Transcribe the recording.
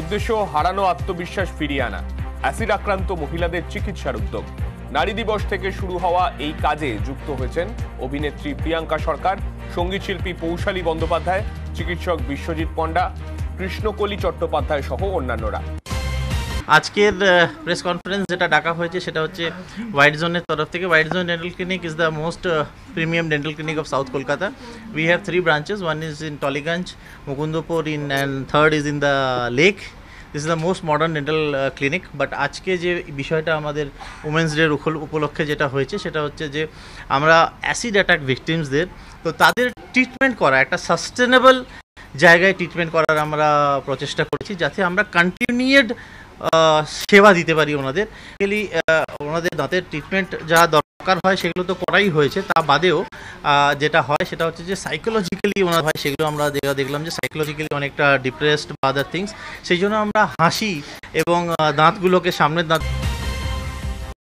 উদ্দেশ্য হারানো আত্মবিশ্বাস ফিরিয়ে আনা। অ্যাসিড আক্রান্ত মহিলাদের চিকিৎসার উদ্যোগ। নারী দিবস থেকে শুরু হওয়া এই কাজে যুক্ত হয়েছেন অভিনেত্রী প্রিয়াঙ্কা সরকার, সঙ্গীত শিল্পী পৌশালী বন্দ্যোপাধ্যায়, চিকিৎসক বিশ্বজিৎ পণ্ডা, কৃষ্ণকলি চট্টোপাধ্যায় সহ অন্যান্যরা। আজকের প্রেস কনফারেন্স যেটা ডাকা হয়েছে সেটা হচ্ছে হোয়াইট জোনের তরফ থেকে। White zone dental clinic is the most premium dental clinic of South Kolkata. We have 3 branches. One is in Toliganj, Mukundapur, and third is in the Lake. This is the most modern dental clinic. But আজকে যে বিষয়টা আমাদের women's day উপলক্ষে যেটা হয়েছে সেটা হচ্ছে যে আমরা অ্যাসিড অ্যাটাক ভিকটিমসদের তো তাদের ট্রিটমেন্ট করা, একটা সাস্টেনেবল জায়গায় ট্রিটমেন্ট করার আমরা প্রচেষ্টা করেছি, যাতে আমরা কন্টিনিউড সেবা দিতে পারি ওনাদের। ওনাদের দাঁতের ট্রিটমেন্ট যা দরকার হয় সেগুলো তো করাই হয়েছে, তা বাদেও যেটা হয় সেটা হচ্ছে যে সাইকোলজিক্যালি ওনার হয়, সেগুলো আমরা দেখলাম যে সাইকোলজিক্যালি অনেকটা ডিপ্রেসড বা আদার থিংস। সেই জন্য আমরা হাসি এবং দাঁতগুলোকে সামনের দাঁত